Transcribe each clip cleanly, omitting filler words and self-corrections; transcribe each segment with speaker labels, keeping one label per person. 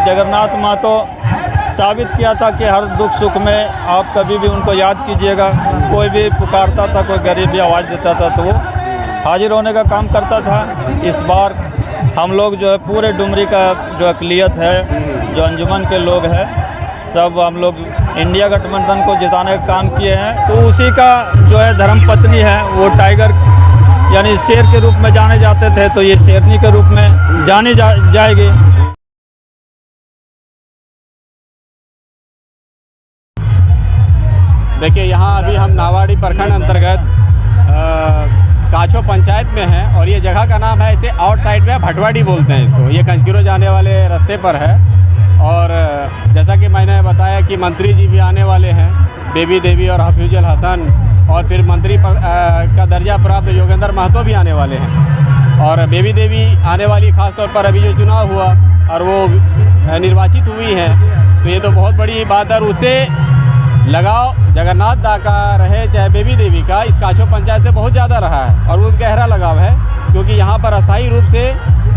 Speaker 1: जगन्नाथ महतो साबित किया था कि हर दुख सुख में आप कभी भी उनको याद कीजिएगा। कोई भी पुकारता था, कोई गरीब भी आवाज़ देता था तो वो हाजिर होने का काम करता था। इस बार हम लोग जो है पूरे डुमरी का जो अक़लियत है, जो अंजुमन के लोग हैं, सब हम लोग इंडिया गठबंधन को जिताने का काम किए हैं। तो उसी का जो है धर्मपत्नी है, वो टाइगर यानी शेर के रूप में जाने जाते थे, तो ये शेरनी के रूप में जानी जाएगी।
Speaker 2: देखिए, यहाँ अभी हम नावाड़ी प्रखंड अंतर्गत काछो पंचायत में हैं और ये जगह का नाम है, इसे आउटसाइड में भटवाड़ी बोलते हैं इसको। ये कंचगिरो जाने वाले रास्ते पर है और जैसा कि मैंने बताया कि मंत्री जी भी आने वाले हैं, बेबी देवी और हफीजुल हसन, और फिर मंत्री का दर्जा प्राप्त योगेंद्र महतो भी आने वाले हैं और बेबी देवी आने वाली, ख़ास तौर पर अभी जो चुनाव हुआ और वो निर्वाचित हुई हैं, तो ये तो बहुत बड़ी बात है। और उसे लगाव जगन्नाथ दा का रहे चाहे बेबी देवी का, इस काछो पंचायत से बहुत ज़्यादा रहा है और वो गहरा लगाव है, क्योंकि यहाँ पर अस्थायी रूप से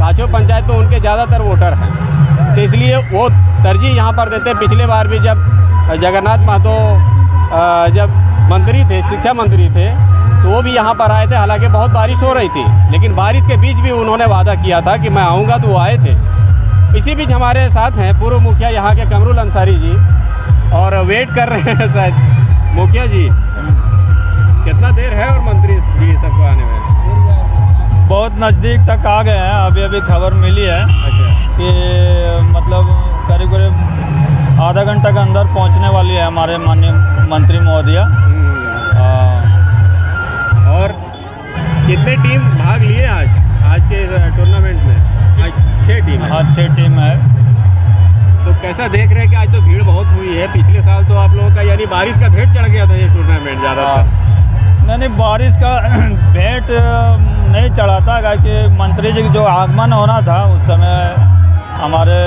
Speaker 2: काछो पंचायत में उनके ज़्यादातर वोटर हैं, तो इसलिए वो तरजीह यहाँ पर देते हैं। पिछले बार भी जब जगन्नाथ महतो जब मंत्री थे, शिक्षा मंत्री थे, तो वो भी यहाँ पर आए थे। हालांकि बहुत बारिश हो रही थी, लेकिन बारिश के बीच भी उन्होंने वादा किया था कि मैं आऊँगा, तो वो आए थे। इसी बीच हमारे साथ हैं पूर्व मुखिया यहाँ के कमरुल अंसारी जी, और वेट कर रहे हैं शायद मुखिया जी। कितना देर है और मंत्री जी सबको आने में?
Speaker 1: बहुत नज़दीक तक आ गए हैं। अभी खबर मिली है कि मतलब करीब करीब आधा घंटा के अंदर पहुंचने वाली है हमारे माननीय मंत्री महोदया।
Speaker 2: और कितने टीम भाग लिए आज के टूर्नामेंट में? आज 6 टीम है।
Speaker 1: हाँ, 6 टीम है।
Speaker 2: तो कैसा देख रहे हैं कि आज तो भीड़ बहुत हुई है? पिछले साल तो आप लोगों का यानी बारिश का भेंट चढ़ गया था ये टूर्नामेंट ज़्यादातर।
Speaker 1: नहीं, बारिश का भेंट नहीं चढ़ा था, क्योंकि मंत्री जी जो आगमन होना था उस समय हमारे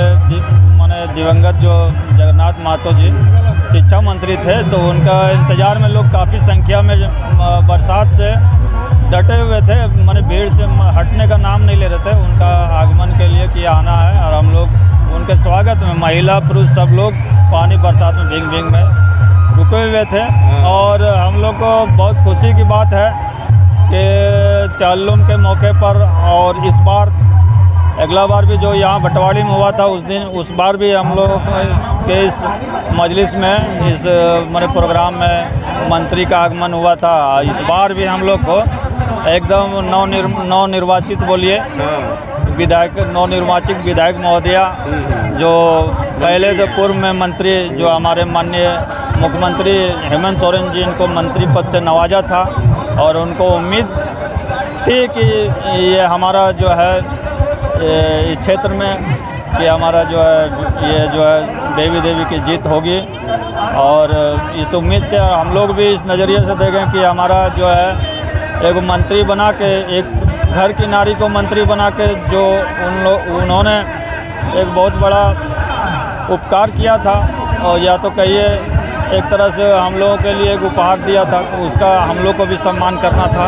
Speaker 1: माने दिवंगत जो जगन्नाथ महतो जी शिक्षा मंत्री थे, तो उनका इंतज़ार में लोग काफ़ी संख्या में बरसात से डटे हुए थे, माने भीड़ से हटने का नाम नहीं ले रहे थे उनका आगमन के लिए कि आना है। और हम लोग उनके स्वागत में महिला पुरुष सब लोग पानी बरसात में भींग में रुके हुए थे। और हम लोग को बहुत खुशी की बात है कि चालुम के मौके पर, और इस बार अगला बार भी जो यहाँ भटवाड़ी में हुआ था उस बार भी हम लोग के इस मजलिस में, इस मेरे प्रोग्राम में मंत्री का आगमन हुआ था। इस बार भी हम लोग को एकदम नवनिर्वाचित बोलिए विधायक, नवनिर्वाचित विधायक महोदया, जो पहले से पूर्व में मंत्री जो हमारे माननीय मुख्यमंत्री हेमंत सोरेन जी, इनको मंत्री पद से नवाजा था और उनको उम्मीद थी कि ये हमारा जो है इस क्षेत्र में कि हमारा जो है बेबी देवी की जीत होगी। और इस उम्मीद से हम लोग भी इस नज़रिए से देखें कि हमारा जो है एक मंत्री बना के, एक घर की नारी को मंत्री बना के जो उन्होंने एक बहुत बड़ा उपकार किया था, और या तो कहिए एक तरह से हम लोगों के लिए एक उपहार दिया था, तो उसका हम लोग को भी सम्मान करना था।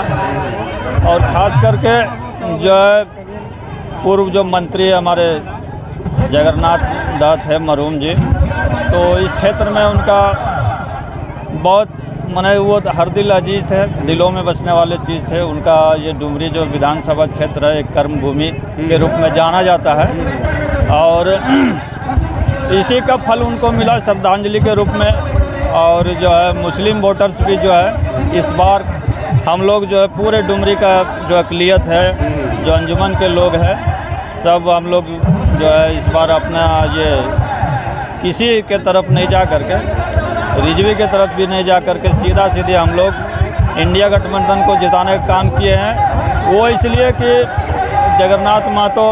Speaker 1: और ख़ास करके जो है पूर्व जो मंत्री हमारे जगन्नाथ दत्त है मरहूम जी, तो इस क्षेत्र में उनका बहुत माने वो हर दिल अजीज थे, दिलों में बसने वाले चीज़ थे। उनका ये डुमरी जो विधानसभा क्षेत्र है, एक कर्म भूमि के रूप में जाना जाता है, और इसी का फल उनको मिला श्रद्धांजलि के रूप में। और जो है मुस्लिम वोटर्स भी जो है इस बार हम लोग जो है पूरे डुमरी का जो अक़लियत है, जो अंजुमन के लोग हैं, सब हम लोग जो है इस बार अपना ये किसी के तरफ नहीं जा करके, रिजवी के तरफ भी नहीं जा करके सीधा सीधे हम लोग इंडिया गठबंधन को जिताने का काम किए हैं। वो इसलिए कि जगन्नाथ महतो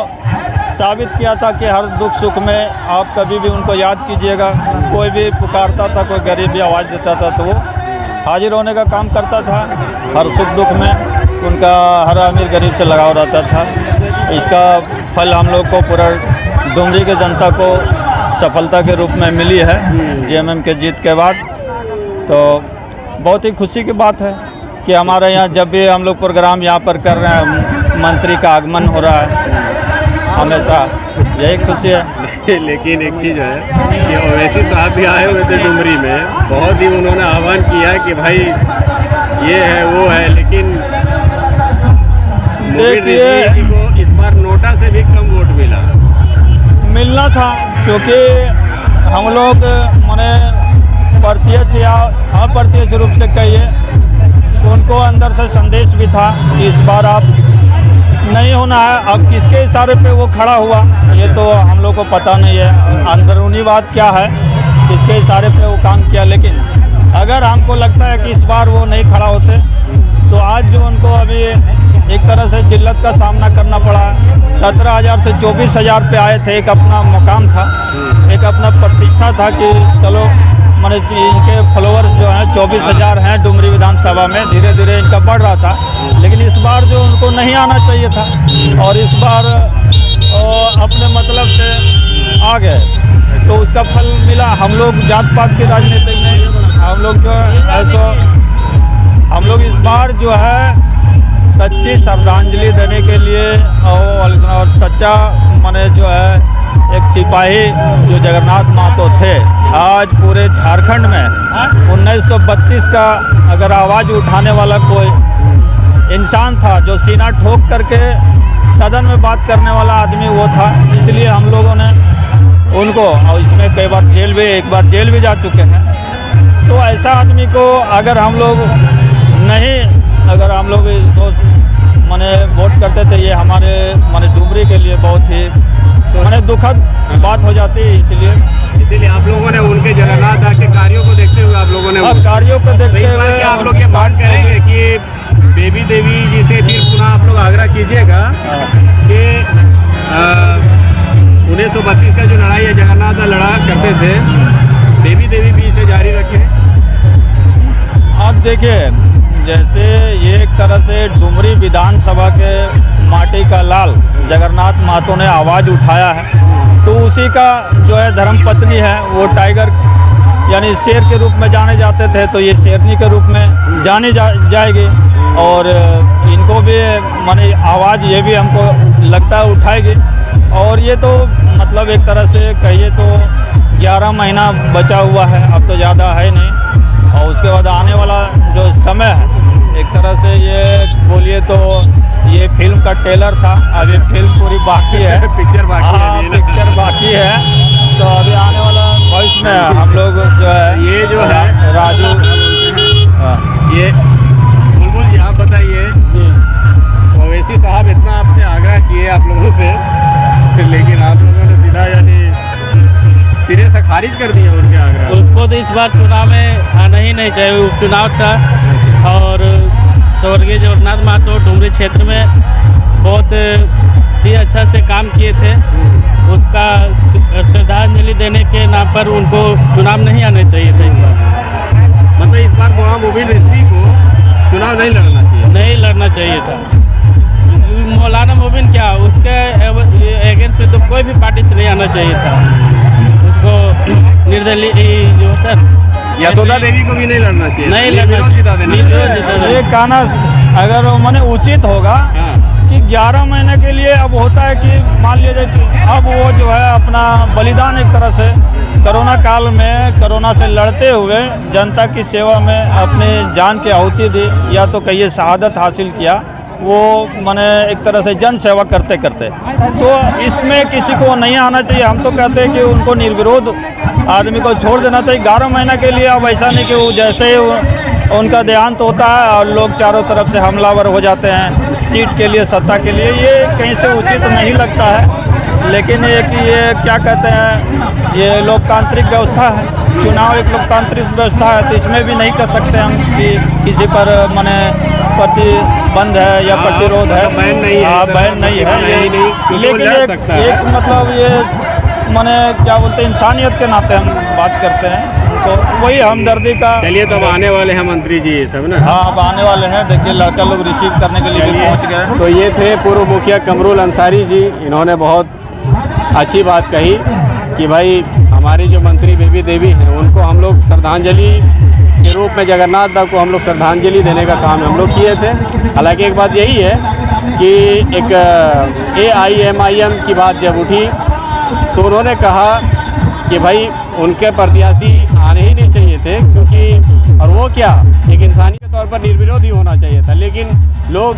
Speaker 1: साबित किया था कि हर दुख सुख में आप कभी भी उनको याद कीजिएगा। कोई भी पुकारता था, कोई गरीब भी आवाज़ देता था, तो वो हाजिर होने का काम करता था। हर सुख दुख में उनका हर अमीर गरीब से लगाव रहता था। इसका फल हम लोग को पूरा डुमरी के जनता को सफलता के रूप में मिली है जेएमएम के जीत के बाद। तो बहुत ही खुशी की बात है कि हमारे यहाँ जब भी हम लोग प्रोग्राम यहाँ पर कर रहे हैं, मंत्री का आगमन हो रहा है हमेशा यही खुशी है।
Speaker 2: लेकिन एक चीज़ है कि ओवैसी साहब भी आए हुए थे डुमरी में, बहुत ही उन्होंने आह्वान किया कि भाई ये है वो है, लेकिन मोबिन रिजवी को इस बार नोटा से भी कम वोट
Speaker 1: मिलना था, क्योंकि हम लोग माने प्रत्यक्ष या अप्रत्यक्ष रूप से कहिए, उनको अंदर से संदेश भी था कि इस बार आप नहीं होना है। अब किसके इशारे पे वो खड़ा हुआ ये तो हम लोग को पता नहीं है, अंदरूनी बात क्या है, किसके इशारे पे वो काम किया। लेकिन अगर हमको लगता है कि इस बार वो नहीं खड़ा होते तो आज जो उनको अभी एक तरह से जिल्लत का सामना करना पड़ा, 17,000 से 24,000 पे आए थे, एक अपना मुकाम था, एक अपना प्रतिष्ठा था कि चलो माने इनके फॉलोअर्स जो हैं 24,000 हैं डुमरी विधानसभा में, धीरे धीरे इनका बढ़ रहा था। लेकिन इस बार जो उनको नहीं आना चाहिए था और इस बार अपने मतलब से आ गए, तो उसका फल मिला। हम लोग जात पात की राजनीति नहीं, हम लोग जो ऐसा हम लोग इस बार जो है सच्ची श्रद्धांजलि देने के लिए और सच्चा माने जो है एक सिपाही जो जगन्नाथ महतो थे, आज पूरे झारखंड में 1932 का अगर आवाज़ उठाने वाला कोई इंसान था, जो सीना ठोक करके सदन में बात करने वाला आदमी वो था। इसलिए हम लोगों ने उनको, और इसमें कई बार एक बार जेल भी जा चुके हैं, तो ऐसा आदमी को अगर हम लोग दोस्त माने वोट करते थे, ये हमारे माने डुमरी के लिए बहुत ही माने दुखद बात हो जाती है। इसीलिए
Speaker 2: आप लोगों ने उनके जगन्नाथ के कार्यों को देखते हुए आप लोगों ने
Speaker 1: कार्यों को देखते हुए
Speaker 2: आप लोग ये बात करेंगे कि बेबी देवी जी से फिर पुनः आप लोग आग्रह कीजिएगा कि 1932 का जो लड़ाई है जगन्नाथ लड़ा करते थे, बेबी देवी भी इसे जारी रखें।
Speaker 1: अब देखिए, जैसे ये एक तरह से डुमरी विधानसभा के माटी का लाल जगन्नाथ महतो ने आवाज़ उठाया है, तो उसी का जो है धर्मपत्नी है वो टाइगर यानी शेर के रूप में जाने जाते थे, तो ये शेरनी के रूप में जानी जाएगी। और इनको भी माने आवाज़ ये भी हमको लगता है उठाएगी। और ये तो मतलब एक तरह से कहिए तो 11 महीना बचा हुआ है, अब तो ज़्यादा है नहीं। और उसके बाद आने वाला जो समय है, एक तरह से ये बोलिए तो ये फिल्म का ट्रेलर था, अभी फिल्म पूरी बाकी है, पिक्चर बाकी है। तो अभी आने वाला भविष्य में हम लोग जो है
Speaker 2: ये जो है
Speaker 1: राजू
Speaker 2: ये बुलबुल जी आप बताइए, ओवैसी साहब इतना आपसे आग्रह किए आप लोगों से, लेकिन आप लोगों ने सीधा यानी सिरे से खारिज कर दिया उनके आग्रह।
Speaker 3: उसको तो इस बार चुनाव में आना ही नहीं चाहिए, उपचुनाव था। और स्वर्गीय जगन्नाथ महतो डुमरी क्षेत्र में बहुत ही अच्छा से काम किए थे, उसका श्रद्धांजलि देने के नाम पर उनको चुनाव नहीं आना चाहिए था इस बार।
Speaker 2: मतलब इस बार मोबिन रिजवी को चुनाव नहीं लड़ना
Speaker 3: चाहिए था। मौलाना मोबिन क्या, उसके अगेंस्ट में तो कोई भी पार्टी से नहीं आना चाहिए था। उसको निर्दलीय जो होता है
Speaker 2: यशोदा देवी को भी नहीं लड़ना चाहिए,
Speaker 3: नहीं लड़ना।
Speaker 1: ये कहना अगर माने उचित होगा कि 11 महीने के लिए अब होता है कि मान लीजिए कि अब वो जो है अपना बलिदान एक तरह से कोरोना काल में कोरोना से लड़ते हुए जनता की सेवा में अपने जान की आहुति दी, या तो कहिए शहादत हासिल किया, वो माने एक तरह से जन सेवा करते करते। तो इसमें किसी को नहीं आना चाहिए। हम तो कहते हैं कि उनको निर्विरोध आदमी को छोड़ देना चाहिए 11 महीने के लिए। अब ऐसा नहीं कि वो जैसे ही उनका देहांत होता है और लोग चारों तरफ से हमलावर हो जाते हैं सीट के लिए, सत्ता के लिए, ये कहीं से उचित नहीं लगता है। लेकिन ये क्या कहते हैं, ये लोकतांत्रिक व्यवस्था है, चुनाव एक लोकतांत्रिक व्यवस्था है, तो इसमें भी नहीं कर सकते हम कि किसी पर माने प्रतिबंध है या प्रतिरोध है,
Speaker 2: बैन नहीं है,
Speaker 1: बैन नहीं है। लेकिन एक मतलब ये माने क्या बोलते हैं, इंसानियत के नाते हम बात करते हैं, तो वही हमदर्दी का।
Speaker 2: चलिए, तो अब आने वाले हैं मंत्री जी ये सब ना।
Speaker 1: हाँ, अब आने वाले हैं, देखिए लड़का लोग रिसीव करने के लिए भी पहुँच गए।
Speaker 2: तो ये थे पूर्व मुखिया कमरुल अंसारी जी, इन्होंने बहुत अच्छी बात कही कि भाई हमारी जो मंत्री बेबी देवी हैं उनको हम लोग श्रद्धांजलि के रूप में जगन्नाथ दाव को हम लोग श्रद्धांजलि देने का काम हम लोग किए थे। हालांकि एक बात यही है कि एक AIMIM की बात जब उठी तो उन्होंने कहा कि भाई उनके प्रत्याशी आने ही नहीं चाहिए थे, क्योंकि और वो क्या एक इंसानी के तौर पर निर्विरोध ही होना चाहिए था। लेकिन लोग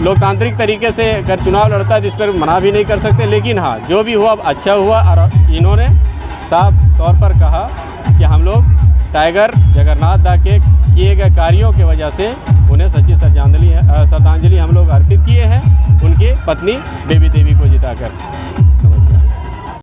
Speaker 2: लोकतांत्रिक तरीके से अगर चुनाव लड़ता है जिस पर मना भी नहीं कर सकते। लेकिन हाँ, जो भी हुआ अच्छा हुआ। और इन्होंने साफ तौर पर कहा कि हम लोग टाइगर जगन्नाथ दा के किए गए कार्यों की वजह से उन्हें सच्ची श्रद्धांजलि हम लोग अर्पित किए हैं, उनकी पत्नी बेबी देवी को जिताकर।